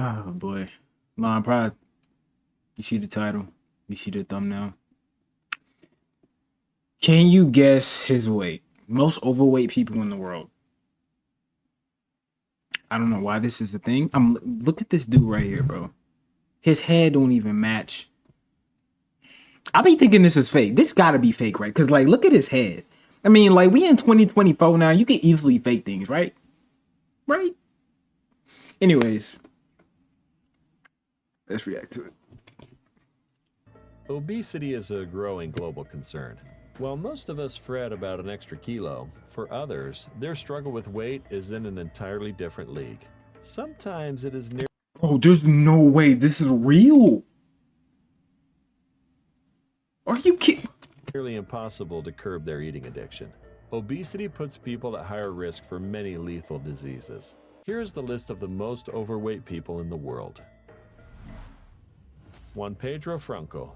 Oh boy. Lon Pride. You see the title. You see the thumbnail. Can you guess his weight? Most overweight people in the world. I don't know why this is a thing. Look at this dude right here, bro. His head don't even match. I be thinking this is fake. This gotta be fake, right? Cause like look at his head. I mean, like we in 2024 now. You can easily fake things, right? Right? Anyways, let's react to it. Obesity is a growing global concern. While most of us fret about an extra kilo, for others, their struggle with weight is in an entirely different league. Sometimes it is Oh, there's no way this is real. Are you kidding? nearly impossible to curb their eating addiction. Obesity puts people at higher risk for many lethal diseases. Here's the list of the most overweight people in the world. Juan Pedro Franco.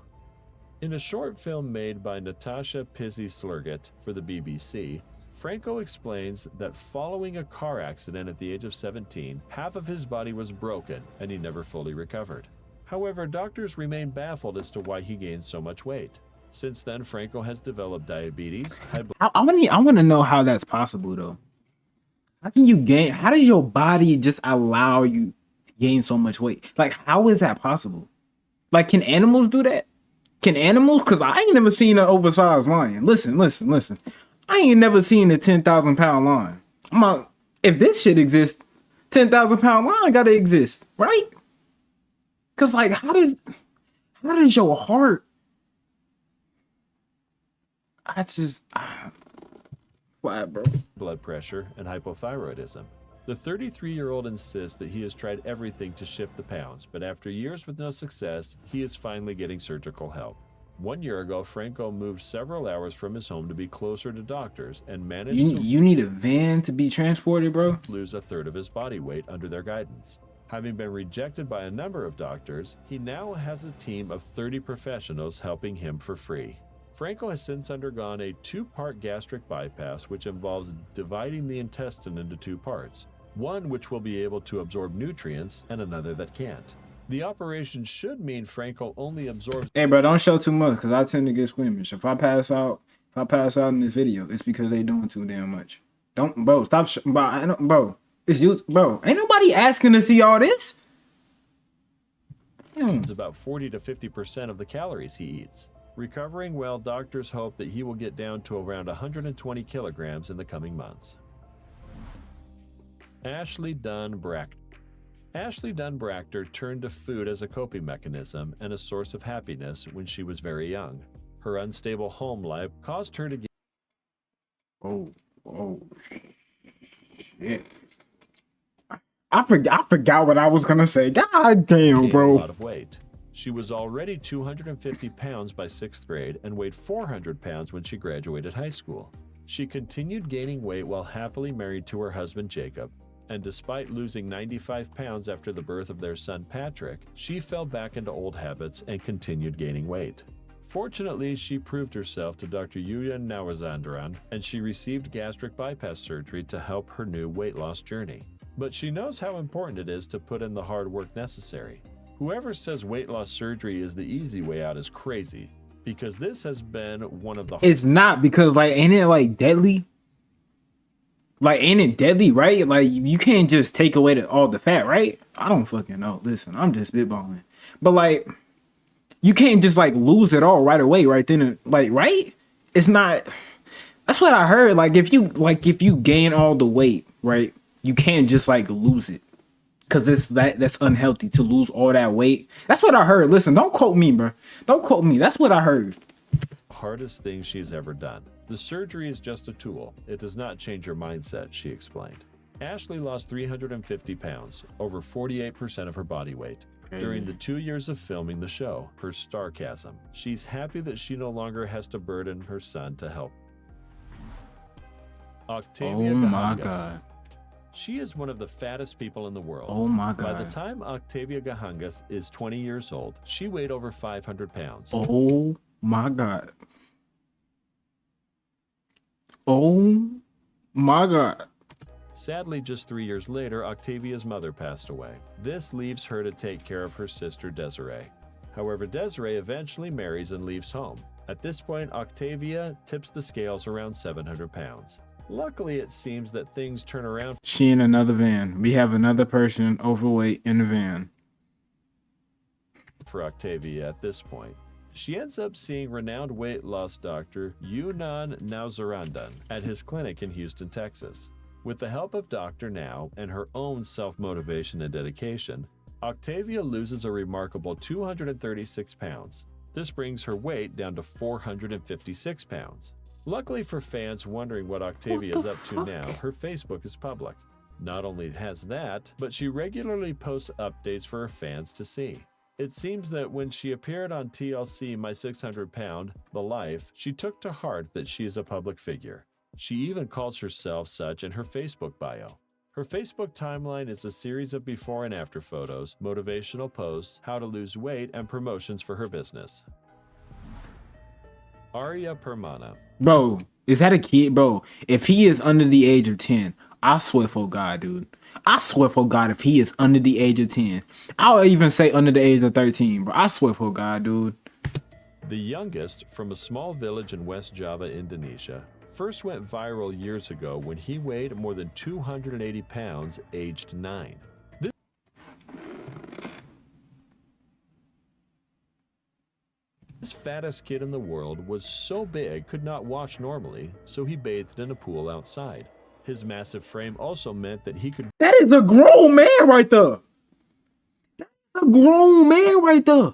In a short film made by Natasha Pizzi-Slurgett for the BBC, Franco explains that following a car accident at the age of 17, half of his body was broken and he never fully recovered. However, doctors remain baffled as to why he gained so much weight. Since then, Franco has developed diabetes, I want to know how that's possible though. How can you gain? How does your body just allow you to gain so much weight? Like, how is that possible? Like, can animals do that? Can animals? Cause I ain't never seen an oversized lion. Listen. I ain't never seen a 10,000-pound lion. If this shit exists, 10,000-pound lion gotta exist, right? Cause like, how does your heart? Flat, bro. blood pressure, and hypothyroidism. The 33-year-old insists that he has tried everything to shift the pounds, but after years with no success, he is finally getting surgical help. 1 year ago, Franco moved several hours from his home to be closer to doctors and managed You need a van to be transported, bro? lose a third of his body weight under their guidance. Having been rejected by a number of doctors, he now has a team of 30 professionals helping him for free. Franco has since undergone a 2-part gastric bypass, which involves dividing the intestine into 2 parts, one which will be able to absorb nutrients and another that can't. The operation should mean Franco only absorbs. Hey, bro, don't show too much because I tend to get squeamish. If I pass out in this video, it's because they doing too damn much. Don't, bro, stop, bro. It's you, bro. Ain't nobody asking to see all this. About 40 to 50% of the calories he eats. Recovering well, doctors hope that he will get down to around 120 kilograms in the coming months. Ashley Dunn Brachter. Ashley Dunn Brachter turned to food as a coping mechanism and a source of happiness when she was very young. Her unstable home life caused her to gain Shit. I forgot what I was gonna say. God damn, a bro. lot of weight. She was already 250 pounds by 6th grade and weighed 400 pounds when she graduated high school. She continued gaining weight while happily married to her husband Jacob, and despite losing 95 pounds after the birth of their son Patrick, she fell back into old habits and continued gaining weight. Fortunately, she proved herself to Dr. Yulia Nawazandran, and she received gastric bypass surgery to help her new weight loss journey. But she knows how important it is to put in the hard work necessary. Whoever says weight loss surgery is the easy way out is crazy, because this has been one of the. It's not, because like, ain't it like deadly? Like, ain't it deadly, right? Like, you can't just take away all the fat, right? I don't fucking know. Listen, I'm just spitballing. But like, you can't just like lose it all right away, right then, like, right? It's not. That's what I heard. Like, if you gain all the weight, right, you can't just like lose it. Cause that's unhealthy to lose all that weight. That's what I heard. Listen, don't quote me, bro. Don't quote me. That's what I heard. Hardest thing she's ever done. The surgery is just a tool. It does not change your mindset, she explained. Ashley lost 350 pounds, over 48% of her body weight, during the 2 years of filming the show, her Starcasm. She's happy that she no longer has to burden her son to help. Octavia Oh my Gahangas. God. She is one of the fattest people in the world. Oh my God. By the time Octavia Gahangas is 20 years old, she weighed over 500 pounds. Oh my God. Oh my God. Sadly, just 3 years later, Octavia's mother passed away. This leaves her to take care of her sister Desiree. However, Desiree eventually marries and leaves home. At this point, Octavia tips the scales around 700 pounds. Luckily, it seems that things turn around She in another van. We have another person overweight in the van. for Octavia at this point. She ends up seeing renowned weight loss doctor Yunan Nauzarandan at his clinic in Houston, Texas. With the help of Dr. Now and her own self-motivation and dedication, Octavia loses a remarkable 236 pounds. This brings her weight down to 456 pounds. Luckily for fans wondering what Octavia is up to now, her Facebook is public. Not only has that, but she regularly posts updates for her fans to see. It seems that when she appeared on TLC My 600 Pound, The Life, she took to heart that she is a public figure. She even calls herself such in her Facebook bio. Her Facebook timeline is a series of before and after photos, motivational posts, how to lose weight, and promotions for her business. Arya Permana. Bro, is that a kid? Bro, if he is under the age of 10, I swear for God, dude. I swear for God, if he is under the age of 10, I'll even say under the age of 13, bro. I swear for God, dude. The youngest, from a small village in West Java, Indonesia, first went viral years ago when he weighed more than 280 pounds, aged 9. This fattest kid in the world was so big could not wash normally, so he bathed in a pool outside. His massive frame also meant that he could That is a grown man right there. That's a grown man right there.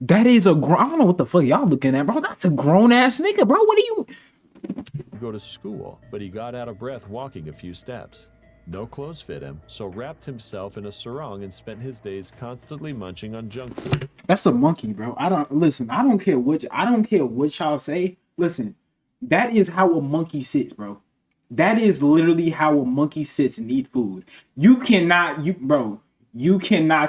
That is a grown. I don't know what the fuck y'all looking at, bro. That's a grown ass nigga, bro. What are you? go to school, but he got out of breath walking a few steps. No clothes fit him, so wrapped himself in a sarong and spent his days constantly munching on junk food. That's a monkey, bro. I don't care what y'all say. Listen, that is how a monkey sits, bro. That is literally how a monkey sits and eat food. You cannot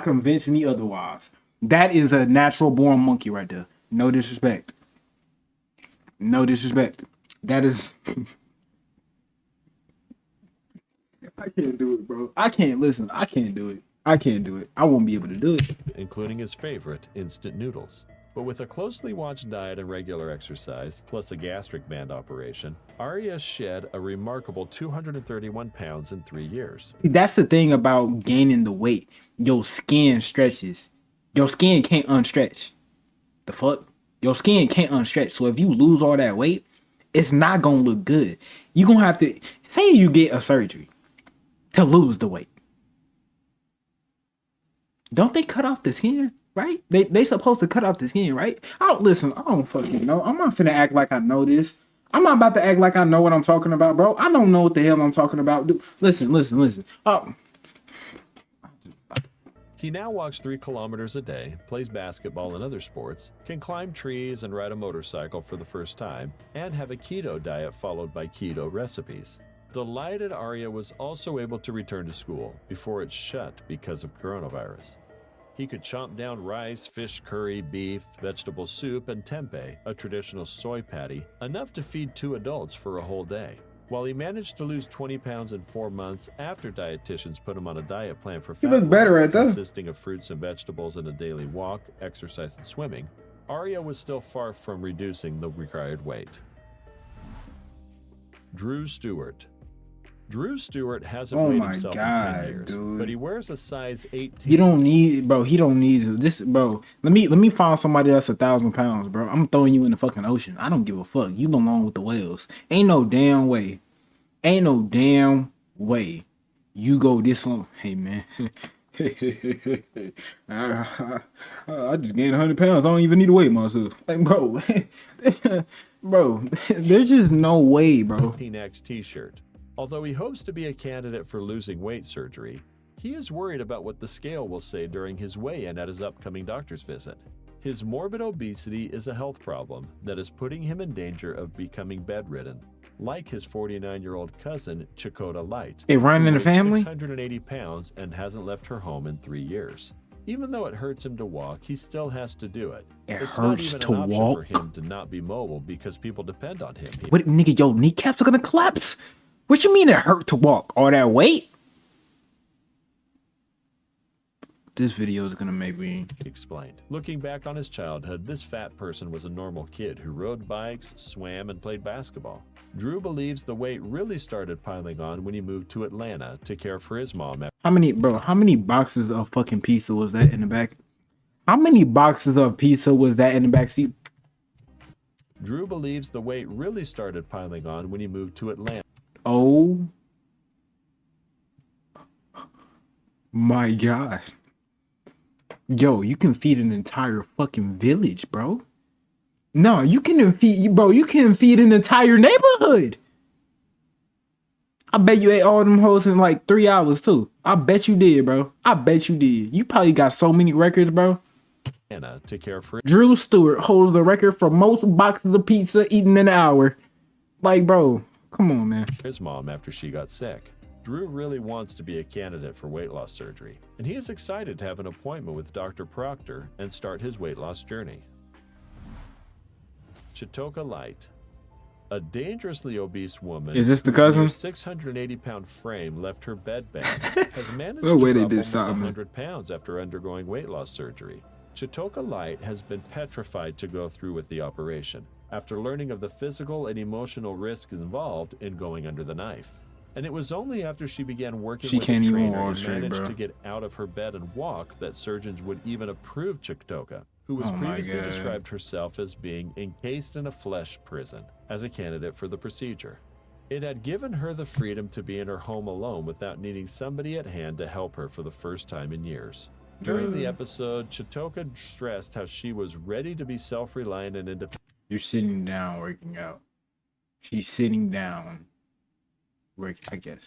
convince me otherwise. That is a natural born monkey right there. No disrespect. No disrespect. That is I can't do it, bro. I can't do it. I can't do it. I won't be able to do it. Including his favorite, instant noodles. But with a closely watched diet and regular exercise, plus a gastric band operation, Arya shed a remarkable 231 pounds in 3 years. That's the thing about gaining the weight. Your skin stretches. Your skin can't unstretch. The fuck? Your skin can't unstretch. So if you lose all that weight, it's not gonna look good. You're gonna have to, say you get a surgery to lose the weight. Don't they cut off the skin, right? They supposed to cut off the skin, right? I don't fucking know. I'm not finna act like I know this. I'm not about to act like I know what I'm talking about, bro. I don't know what the hell I'm talking about. Dude, listen. Oh. He now walks 3 kilometers a day, plays basketball and other sports, can climb trees and ride a motorcycle for the first time, and have a keto diet followed by keto recipes. Delighted, Arya was also able to return to school before it shut because of coronavirus. He could chomp down rice, fish curry, beef, vegetable soup, and tempeh, a traditional soy patty, enough to feed 2 adults for a whole day. While he managed to lose 20 pounds in 4 months after dietitians put him on a diet plan for fat look better loss, at that. consisting of fruits and vegetables and a daily walk, exercise, and swimming, Arya was still far from reducing the required weight. Drew Stewart. Drew Stewart hasn't weighed himself in 10 years, dude. but he wears a size 18. He don't need this, bro. Let me find somebody that's 1,000 pounds, bro. I'm throwing you in the fucking ocean. I don't give a fuck. You belong with the whales. Ain't no damn way you go this long. Hey man, I just gained 100 pounds. I don't even need to weigh myself. Like, bro, bro, there's just no way, bro. 18X t-shirt. Although he hopes to be a candidate for losing weight surgery, he is worried about what the scale will say during his weigh-in at his upcoming doctor's visit. His morbid obesity is a health problem that is putting him in danger of becoming bedridden, like his 49-year-old cousin, Chakota Light, It running in the who weighs family? 680 pounds and hasn't left her home in 3 years. Even though it hurts him to walk, he still has to do it. It It's not hurts even to an option walk? for him to not be mobile because people depend on him. What, nigga, your kneecaps are gonna collapse? What you mean it hurt to walk? All that weight? This video is gonna make me... He explained. Looking back on his childhood, this fat person was a normal kid who rode bikes, swam, and played basketball. Drew believes the weight really started piling on when he moved to Atlanta to care for his mom. How many boxes of fucking pizza was that in the back? How many boxes of pizza was that in the back seat? Drew believes the weight really started piling on when he moved to Atlanta. Oh my God. Yo, you can feed an entire fucking village, bro. No, you can feed, bro, you can feed an entire neighborhood. I bet you ate all them hoes in like 3 hours too. I bet you did, bro. I bet you did. You probably got so many records, bro. To care for Drew Stewart holds the record for most boxes of pizza eaten in an hour. Like, bro, come on, man. his mom after she got sick. Drew really wants to be a candidate for weight loss surgery, and he is excited to have an appointment with Dr. Proctor and start his weight loss journey. Chitoka Light. A dangerously obese woman. Is this the cousin? 680-pound frame left her bedbound. Has managed No to way they drop did almost something. 100 pounds after undergoing weight loss surgery. Chitoka Light has been petrified to go through with the operation after learning of the physical and emotional risks involved in going under the knife. And it was only after she began working She with can't a even trainer walk and straight, managed bro. to get out of her bed and walk that surgeons would even approve Chitoka, who was Oh my previously God. described herself as being encased in a flesh prison, as a candidate for the procedure. It had given her the freedom to be in her home alone without needing somebody at hand to help her for the first time in years. During the episode, Chitoka stressed how she was ready to be self-reliant and independent. You're sitting down working out. She's sitting down. I guess.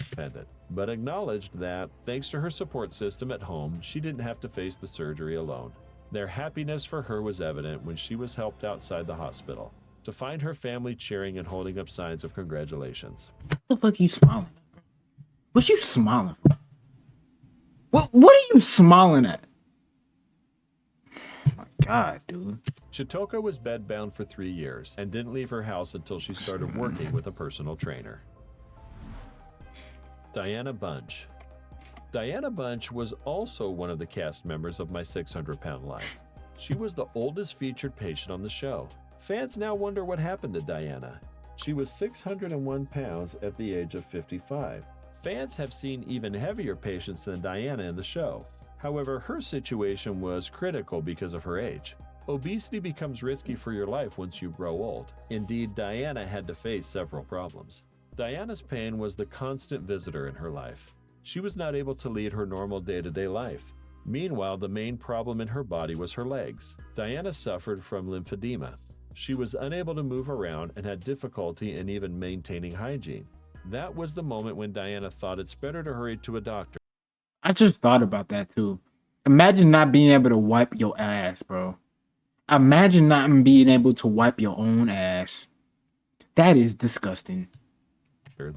But acknowledged that, thanks to her support system at home, she didn't have to face the surgery alone. Their happiness for her was evident when she was helped outside the hospital, to find her family cheering and holding up signs of congratulations. What the fuck you smiling at? What you smiling for? What are you smiling at? Oh my God, dude. Chitoka was bedbound for 3 years and didn't leave her house until she started working with a personal trainer. Diana Bunch. Diana Bunch was also one of the cast members of My 600-Pound Life. She was the oldest featured patient on the show. Fans now wonder what happened to Diana. She was 601 pounds at the age of 55. Fans have seen even heavier patients than Diana in the show. However, her situation was critical because of her age. Obesity becomes risky for your life once you grow old. Indeed, Diana had to face several problems. Diana's pain was the constant visitor in her life. She was not able to lead her normal day-to-day life. Meanwhile, the main problem in her body was her legs. Diana suffered from lymphedema. She was unable to move around and had difficulty in even maintaining hygiene. That was the moment when Diana thought it's better to hurry to a doctor. I just thought about that too. Imagine not being able to wipe your ass, bro. Imagine not being able to wipe your own ass. That is disgusting.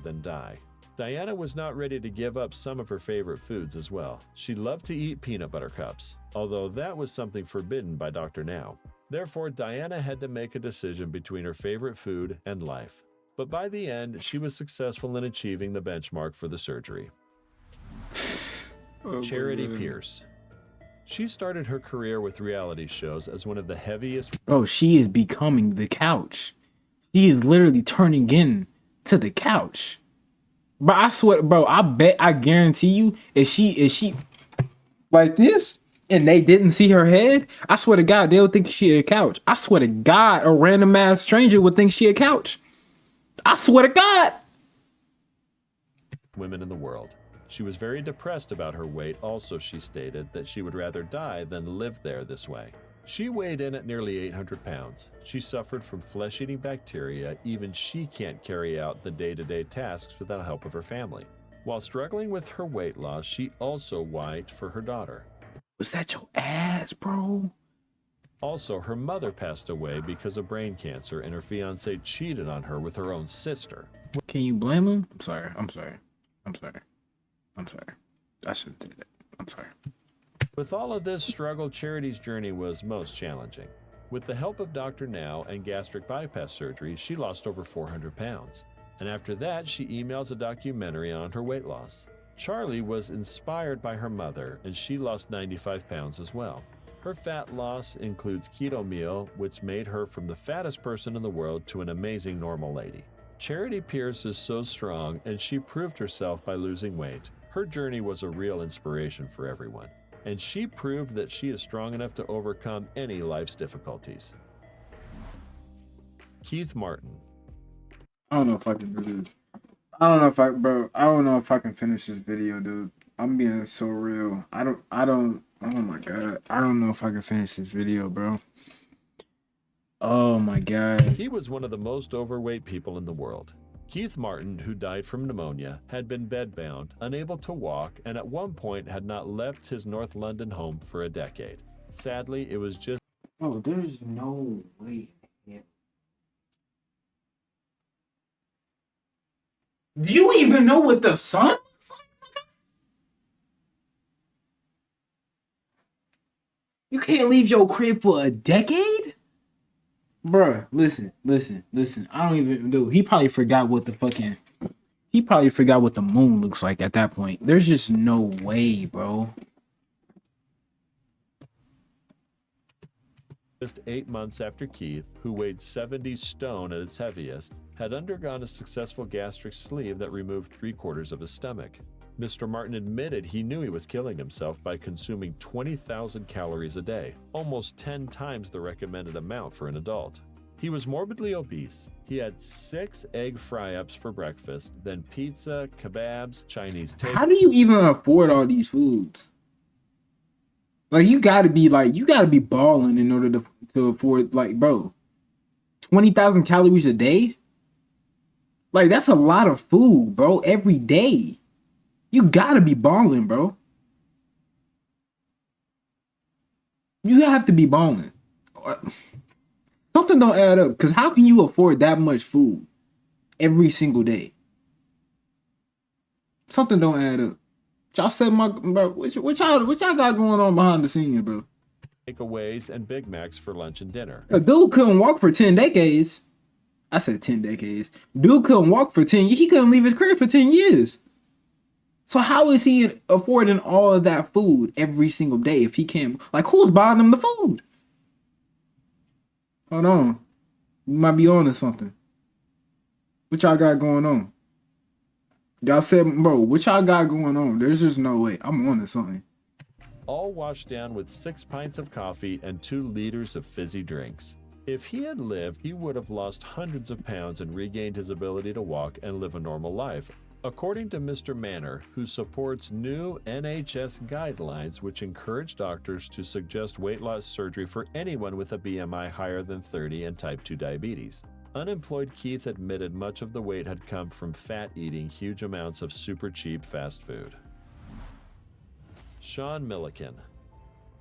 Than die. Diana was not ready to give up some of her favorite foods as well. She loved to eat peanut butter cups, although that was something forbidden by Dr. Now. Therefore, Diana had to make a decision between her favorite food and life. But by the end, she was successful in achieving the benchmark for the surgery. Charity Pierce. She started her career with reality shows as one of the heaviest. Bro, she is becoming the couch. She is literally turning in to the couch. But I swear, bro, I guarantee you, if she like this and they didn't see her head, I swear to God, they'll think she a couch. I swear to God, a random ass stranger would think she a couch. I swear to God. Women in the world. She was very depressed about her weight. Also, she stated that she would rather die than live there this way. She weighed in at nearly 800 pounds. She suffered from flesh-eating bacteria. Even she can't carry out the day-to-day tasks without help of her family. While struggling with her weight loss, she also wiped for her daughter. Was that your ass, bro? Also, her mother passed away because of brain cancer, and her fiancé cheated on her with her own sister. Can you blame him? I'm sorry. I shouldn't do that. I'm sorry. With all of this struggle, Charity's journey was most challenging. With the help of Dr. Now and gastric bypass surgery, she lost over 400 pounds. And after that, she emails a documentary on her weight loss. Charlie was inspired by her mother, and she lost 95 pounds as well. Her fat loss includes keto meal, which made her from the fattest person in the world to an amazing normal lady. Charity Pierce is so strong, and she proved herself by losing weight. Her journey was a real inspiration for everyone, and she proved that she is strong enough to overcome any life's difficulties. Keith Martin. I don't know if I can do this. I don't know if I, bro. I don't know if I can finish this video, dude. I'm being so real. I don't. Oh my god. I don't know if I can finish this video, bro. Oh my god. He was one of the most overweight people in the world. Keith Martin, who died from pneumonia, had been bedbound, unable to walk, and at one point had not left his North London home for a decade. Sadly, it was just... Oh, there's no way. Do you even know what the sun looks like? You can't leave your crib for a decade? Bruh, listen. I don't even do. He probably forgot what the moon looks like at that point. There's just no way, bro. Just 8 months after Keith, who weighed 70 stone at its heaviest, had undergone a successful gastric sleeve that removed 3/4 of his stomach. Mr. Martin admitted he knew he was killing himself by consuming 20,000 calories a day, almost 10 times the recommended amount for an adult. He was morbidly obese. He had 6 egg fry-ups for breakfast, then pizza, kebabs, Chinese takeout. How do you even afford all these foods? Like, you gotta be balling in order to afford, like, bro, 20,000 calories a day? Like, that's a lot of food, bro, every day. You gotta be balling, bro. You have to be balling. Something don't add up, because how can you afford that much food every single day? Something don't add up. Y'all said bro, what y'all got going on behind the scenes, bro? Takeaways and Big Macs for lunch and dinner. A dude couldn't walk for 10 decades. I said 10 decades. Dude couldn't walk for 10 years. He couldn't leave his crib for 10 years. So how is he affording all of that food every single day if he can't? Like, who's buying him the food? Hold on. You might be on to something. What y'all got going on? Y'all said, bro, what y'all got going on? There's just no way. I'm on to something. All washed down with 6 pints of coffee and 2 liters of fizzy drinks. If he had lived, he would have lost hundreds of pounds and regained his ability to walk and live a normal life. According to Mr. Manor, who supports new NHS guidelines which encourage doctors to suggest weight loss surgery for anyone with a BMI higher than 30 and type 2 diabetes. Unemployed Keith admitted much of the weight had come from fat eating huge amounts of super cheap fast food. Sean Milliken.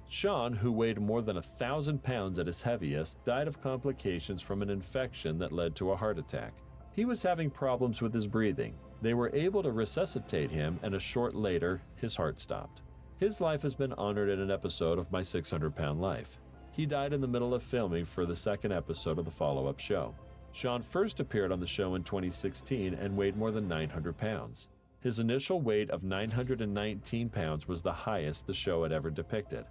Sean, who weighed more than 1,000 pounds at his heaviest, died of complications from an infection that led to a heart attack. He was having problems with his breathing. They were able to resuscitate him, and a short later, his heart stopped. His life has been honored in an episode of My 600-Pound Life. He died in the middle of filming for the second episode of the follow-up show. Sean first appeared on the show in 2016 and weighed more than 900 pounds. His initial weight of 919 pounds was the highest the show had ever depicted.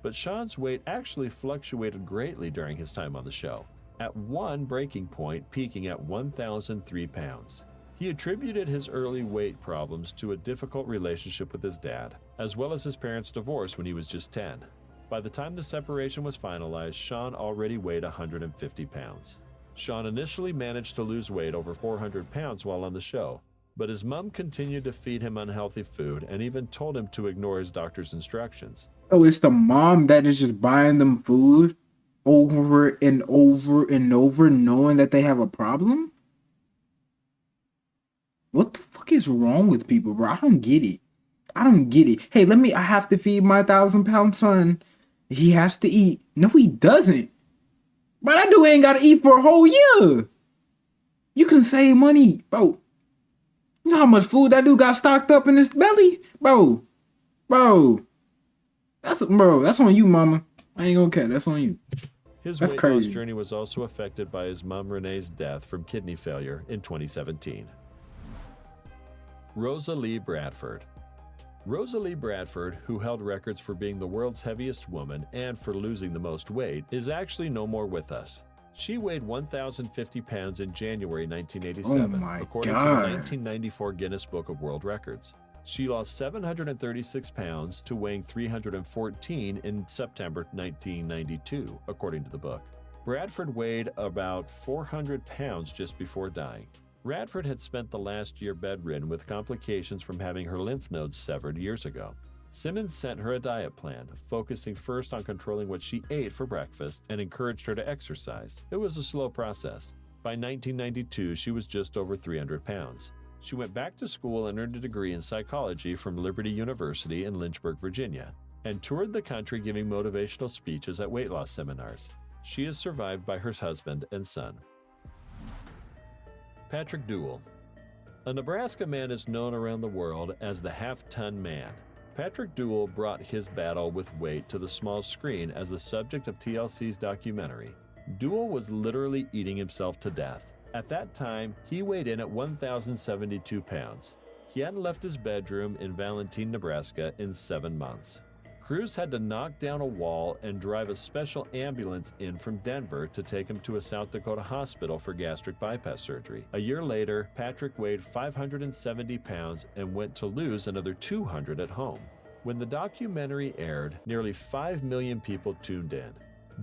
But Sean's weight actually fluctuated greatly during his time on the show, at one breaking point peaking at 1,003 pounds. He attributed his early weight problems to a difficult relationship with his dad, as well as his parents' divorce when he was just 10. By the time the separation was finalized, Sean already weighed 150 pounds. Sean initially managed to lose weight over 400 pounds while on the show, but his mom continued to feed him unhealthy food and even told him to ignore his doctor's instructions. Oh, it's the mom that is just buying them food over and over and over, knowing that they have a problem? What the fuck is wrong with people, bro? I don't get it. Hey, I have to feed my 1,000-pound son. He has to eat. No, he doesn't. But that dude ain't got to eat for a whole year. You can save money, bro. You know how much food that dude got stocked up in his belly, bro. Bro, that's on you, mama. I ain't gonna care. That's on you. His That's weight loss crazy. journey was also affected by his mom Renee's death from kidney failure in 2017. Rosa Lee Bradford. Rosa Lee Bradford, who held records for being the world's heaviest woman and for losing the most weight, is actually no more with us. She weighed 1,050 pounds in January Oh 1987, my according to the God. 1994 Guinness Book of World Records. She lost 736 pounds to weighing 314 in September 1992, according to the book. Bradford weighed about 400 pounds just before dying. Bradford had spent the last year bedridden with complications from having her lymph nodes severed years ago. Simmons sent her a diet plan, focusing first on controlling what she ate for breakfast and encouraged her to exercise. It was a slow process. By 1992, she was just over 300 pounds. She went back to school and earned a degree in psychology from Liberty University in Lynchburg, Virginia, and toured the country giving motivational speeches at weight loss seminars. She is survived by her husband and son. Patrick Duell. A Nebraska man is known around the world as the half-ton man. Patrick Duell brought his battle with weight to the small screen as the subject of TLC's documentary. Duell was literally eating himself to death. At that time, he weighed in at 1,072 pounds. He hadn't left his bedroom in Valentine, Nebraska in 7 months. Crews had to knock down a wall and drive a special ambulance in from Denver to take him to a South Dakota hospital for gastric bypass surgery. A year later, Patrick weighed 570 pounds and went to lose another 200 at home. When the documentary aired, nearly 5 million people tuned in.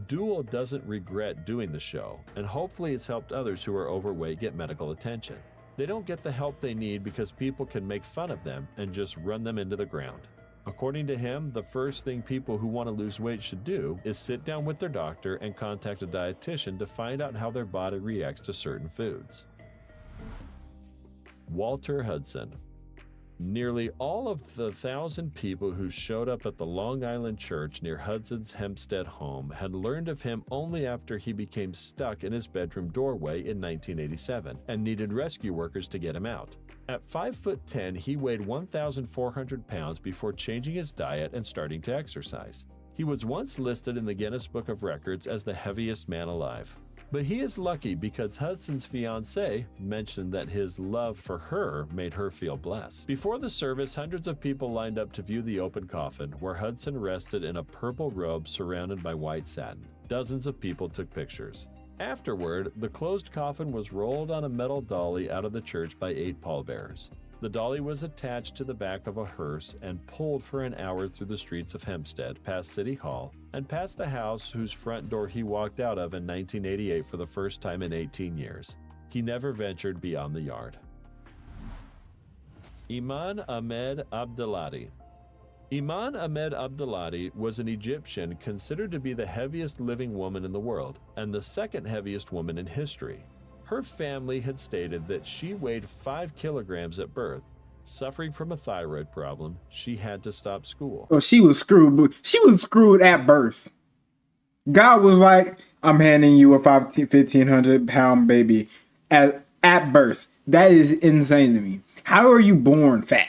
Duell doesn't regret doing the show, and hopefully it's helped others who are overweight get medical attention. They don't get the help they need because people can make fun of them and just run them into the ground. According to him, the first thing people who want to lose weight should do is sit down with their doctor and contact a dietitian to find out how their body reacts to certain foods. Walter Hudson. Nearly all of the 1,000 people who showed up at the Long Island church near Hudson's Hempstead home had learned of him only after he became stuck in his bedroom doorway in 1987 and needed rescue workers to get him out. At 5'10", he weighed 1,400 pounds before changing his diet and starting to exercise. He was once listed in the Guinness Book of Records as the heaviest man alive. But he is lucky because Hudson's fiancée mentioned that his love for her made her feel blessed. Before the service, hundreds of people lined up to view the open coffin, where Hudson rested in a purple robe surrounded by white satin. Dozens of people took pictures. Afterward, the closed coffin was rolled on a metal dolly out of the church by 8 pallbearers. The dolly was attached to the back of a hearse and pulled for an hour through the streets of Hempstead, past City Hall, and past the house whose front door he walked out of in 1988 for the first time in 18 years. He never ventured beyond the yard. Iman Ahmed Abdelati. Iman Ahmed Abdelati was an Egyptian considered to be the heaviest living woman in the world and the second heaviest woman in history. Her family had stated that she weighed 5 kilograms at birth. Suffering from a thyroid problem, she had to stop school. Oh, she was screwed. But she was screwed at birth. God was like, "I'm handing you a 1,500 pound baby at birth." That is insane to me. How are you born fat?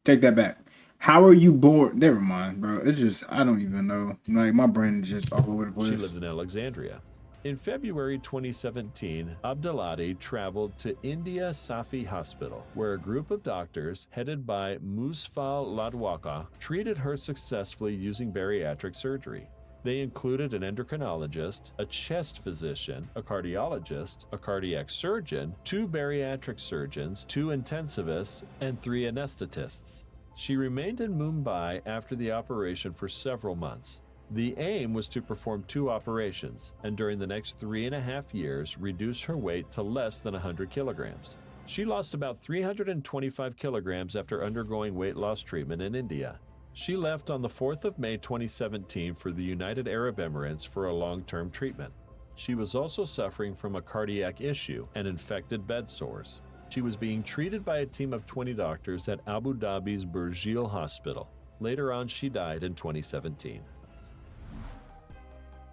Take that back. How are you born? Never mind, bro. It's just I don't even know. Like my brain is just all over the place. She lived in Alexandria. In February 2017, Abdelati traveled to India Safi Hospital, where a group of doctors, headed by Musfa Ladwaka, treated her successfully using bariatric surgery. They included an endocrinologist, a chest physician, a cardiologist, a cardiac surgeon, 2 bariatric surgeons, 2 intensivists, and 3 anesthetists. She remained in Mumbai after the operation for several months. The aim was to perform 2 operations, and during the next 3.5 years, reduce her weight to less than 100 kilograms. She lost about 325 kilograms after undergoing weight loss treatment in India. She left on the 4th of May 2017 for the United Arab Emirates for a long-term treatment. She was also suffering from a cardiac issue and infected bed sores. She was being treated by a team of 20 doctors at Abu Dhabi's Burjeel Hospital. Later on, she died in 2017.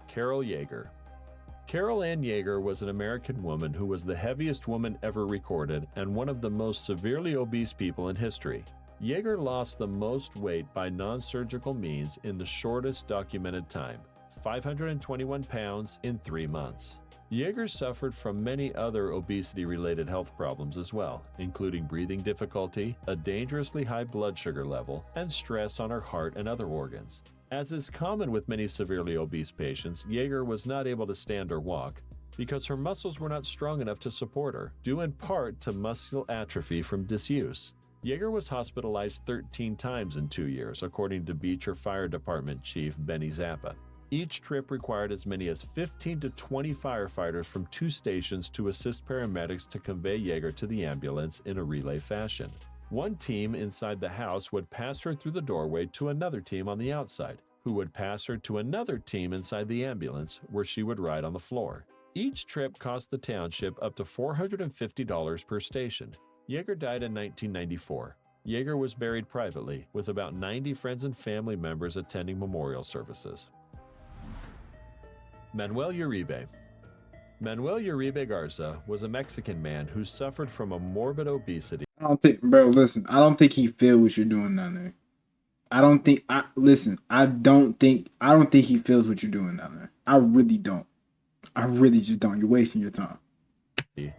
Carol Yeager. Carol Ann Yeager was an American woman who was the heaviest woman ever recorded and one of the most severely obese people in history. Yeager lost the most weight by non-surgical means in the shortest documented time, 521 pounds in 3 months. Yeager suffered from many other obesity-related health problems as well, including breathing difficulty, a dangerously high blood sugar level, and stress on her heart and other organs. As is common with many severely obese patients, Yeager was not able to stand or walk because her muscles were not strong enough to support her, due in part to muscle atrophy from disuse. Yeager was hospitalized 13 times in 2 years, according to Beecher Fire Department Chief Benny Zappa. Each trip required as many as 15 to 20 firefighters from 2 stations to assist paramedics to convey Yeager to the ambulance in a relay fashion. One team inside the house would pass her through the doorway to another team on the outside, who would pass her to another team inside the ambulance, where she would ride on the floor. Each trip cost the township up to $450 per station. Yeager died in 1994. Yeager was buried privately, with about 90 friends and family members attending memorial services. Manuel Uribe. Manuel Uribe Garza was a Mexican man who suffered from a morbid obesity. I don't think, bro. Listen, I don't think he feel what you're doing down there. I don't think. I don't think he feels what you're doing down there. I really don't. I really just don't. You're wasting your time.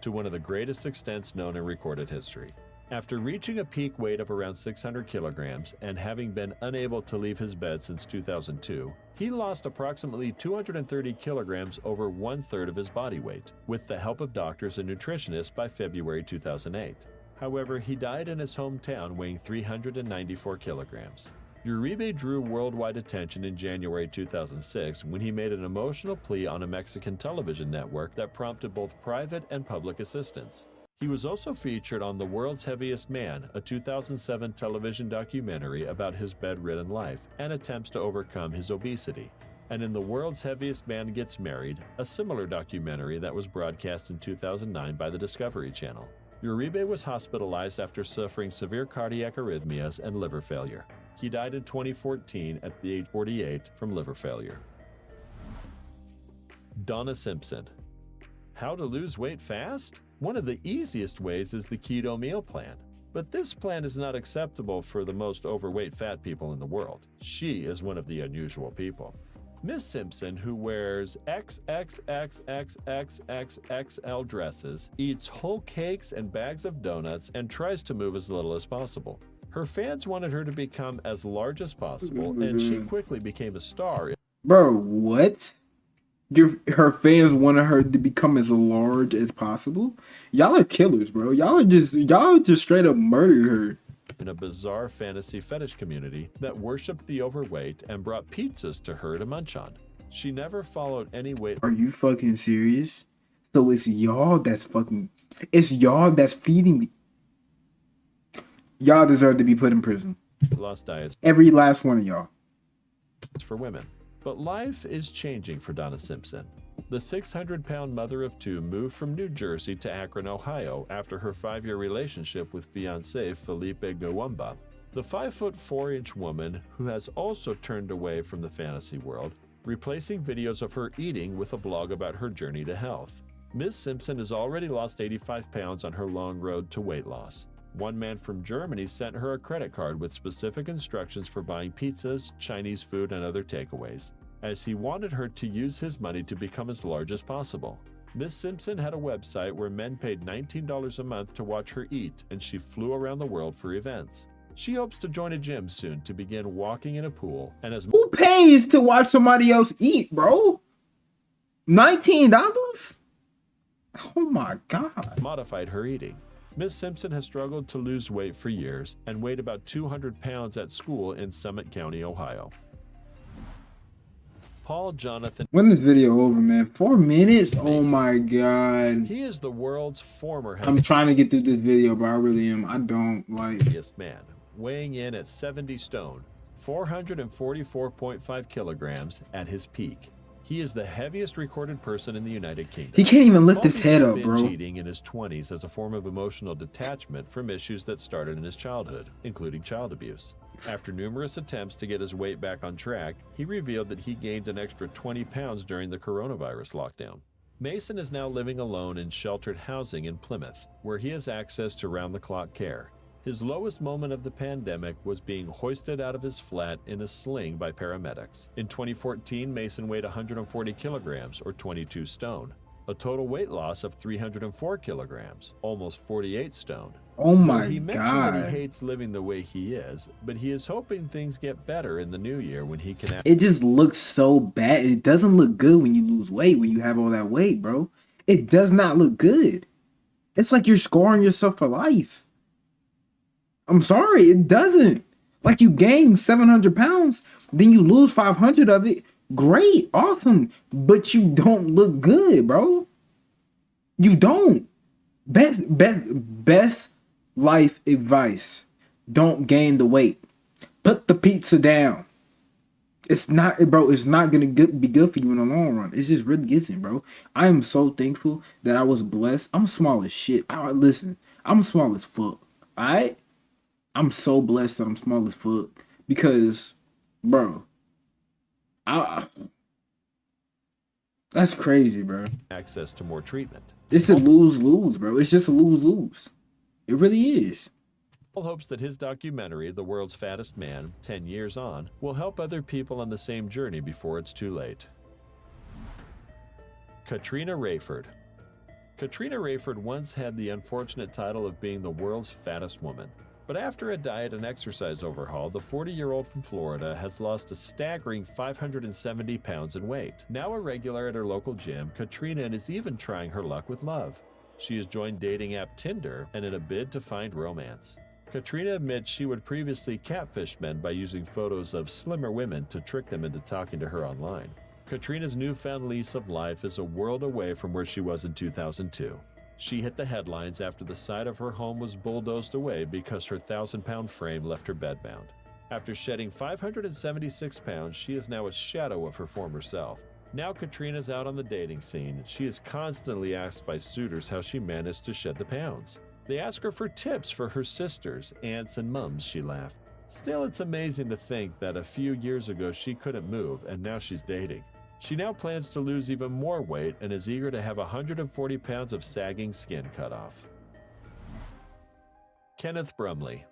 To one of the greatest extents known in recorded history. After reaching a peak weight of around 600 kilograms and having been unable to leave his bed since 2002, he lost approximately 230 kilograms, over 1/3 of his body weight, with the help of doctors and nutritionists by February 2008. However, he died in his hometown weighing 394 kilograms. Uribe drew worldwide attention in January 2006 when he made an emotional plea on a Mexican television network that prompted both private and public assistance. He was also featured on The World's Heaviest Man, a 2007 television documentary about his bedridden life and attempts to overcome his obesity, and in The World's Heaviest Man Gets Married, a similar documentary that was broadcast in 2009 by the Discovery Channel. Uribe was hospitalized after suffering severe cardiac arrhythmias and liver failure. He died in 2014 at the age 48 from liver failure. Donna Simpson. How to lose weight fast? One of the easiest ways is the keto meal plan. But this plan is not acceptable for the most overweight fat people in the world. She is one of the unusual people. Miss Simpson, who wears XXXXXXXL dresses, eats whole cakes and bags of donuts, and tries to move as little as possible. Her fans wanted her to become as large as possible, and she quickly became a star. Bro, what? Her fans wanted her to become as large as possible? Y'all are killers, bro. Y'all just straight up murdered her. In a bizarre fantasy fetish community that worshipped the overweight and brought pizzas to her to munch on. She never followed any weight. Are you fucking serious? So it's y'all that's feeding me. Y'all deserve to be put in prison. Lost diets. Every last one of y'all. For women. But life is changing for Donna Simpson. The 600-pound mother of 2 moved from New Jersey to Akron, Ohio after her 5-year relationship with fiancé Felipe Gawamba. The 5'4" woman, who has also turned away from the fantasy world, replacing videos of her eating with a blog about her journey to health. Ms. Simpson has already lost 85 pounds on her long road to weight loss. One man from Germany sent her a credit card with specific instructions for buying pizzas, Chinese food, and other takeaways, as he wanted her to use his money to become as large as possible. Ms. Simpson had a website where men paid $19 a month to watch her eat, and she flew around the world for events. She hopes to join a gym soon to begin walking in a pool, and as who pays to watch somebody else eat, bro? $19? Oh my God. Modified her eating. Ms. Simpson has struggled to lose weight for years and weighed about 200 pounds at school in Summit County, Ohio. Paul Jonathan. When this video over, man? 4 minutes? Oh my God. He is the world's former I'm trying to get through this video, but I really am. I don't like. heaviest man, weighing in at 70 stone, 444.5 kilograms at his peak. He is the heaviest recorded person in the United Kingdom. He can't even lift his head up, bro. Cheating in his 20s as a form of emotional detachment from issues that started in his childhood, including child abuse. After numerous attempts to get his weight back on track, he revealed that he gained an extra 20 pounds during the coronavirus lockdown. Mason is now living alone in sheltered housing in Plymouth, where he has access to round-the-clock care. His lowest moment of the pandemic was being hoisted out of his flat in a sling by paramedics. In 2014, Mason weighed 140 kilograms, or 22 stone, a total weight loss of 304 kilograms, almost 48 stone. Oh Though my he mentioned that he god. hates living the way he is, but he is hoping things get better in the new year when he can. It just looks so bad. It doesn't look good when you lose weight, when you have all that weight, bro. It does not look good. It's like you're scoring yourself for life. I'm sorry, it doesn't. Like you gain 700 pounds, then you lose 500 of it. Great, awesome. But you don't look good, bro. You don't. Best life advice. Don't gain the weight. Put the pizza down. It's not, bro. It's not gonna be good for you in the long run. It just really isn't, bro. I am so thankful that I was blessed. I'm small as shit. Listen, I'm small as fuck. All right, I'm so blessed that I'm small as fuck because, bro, I that's crazy, bro. Access to more treatment. It's a lose lose, bro. It's just a lose lose. It really is. Paul hopes that his documentary, The World's Fattest Man, 10 Years On, will help other people on the same journey before it's too late. Katrina Rayford. Katrina Rayford once had the unfortunate title of being the world's fattest woman. But after a diet and exercise overhaul, the 40-year-old from Florida has lost a staggering 570 pounds in weight. Now a regular at her local gym, Katrina is even trying her luck with love. She has joined dating app Tinder and in a bid to find romance. Katrina admits she would previously catfish men by using photos of slimmer women to trick them into talking to her online. Katrina's newfound lease of life is a world away from where she was in 2002. She hit the headlines after the side of her home was bulldozed away because her 1,000-pound frame left her bedbound. After shedding 576 pounds, she is now a shadow of her former self. Now Katrina's out on the dating scene. She is constantly asked by suitors how she managed to shed the pounds. They ask her for tips for her sisters, aunts, and mums, she laughed. Still, it's amazing to think that a few years ago she couldn't move, and now she's dating. She now plans to lose even more weight and is eager to have 140 pounds of sagging skin cut off. Kenneth Brumley.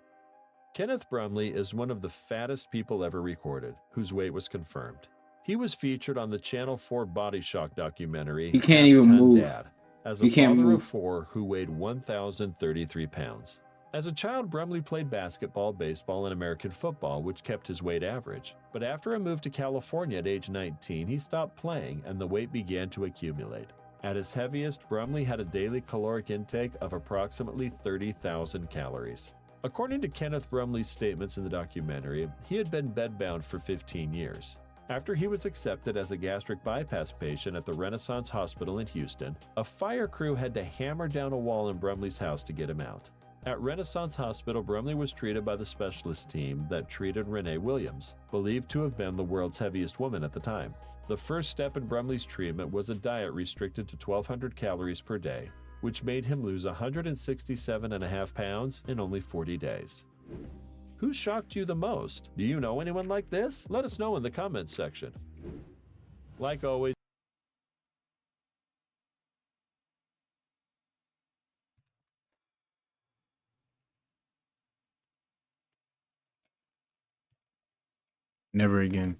Kenneth Brumley is one of the fattest people ever recorded, whose weight was confirmed. He was featured on the Channel 4 Body Shock documentary, He can't even Half-Ton move. Dad, as a He can't father move. of 4 who weighed 1,033 pounds. As a child, Brumley played basketball, baseball, and American football, which kept his weight average. But after a move to California at age 19, he stopped playing and the weight began to accumulate. At his heaviest, Brumley had a daily caloric intake of approximately 30,000 calories. According to Kenneth Brumley's statements in the documentary, he had been bedbound for 15 years. After he was accepted as a gastric bypass patient at the Renaissance Hospital in Houston, a fire crew had to hammer down a wall in Brumley's house to get him out. At Renaissance Hospital, Brumley was treated by the specialist team that treated Renee Williams, believed to have been the world's heaviest woman at the time. The first step in Brumley's treatment was a diet restricted to 1,200 calories per day, which made him lose 167.5 pounds in only 40 days. Who shocked you the most? Do you know anyone like this? Let us know in the comments section. Like always, Never again.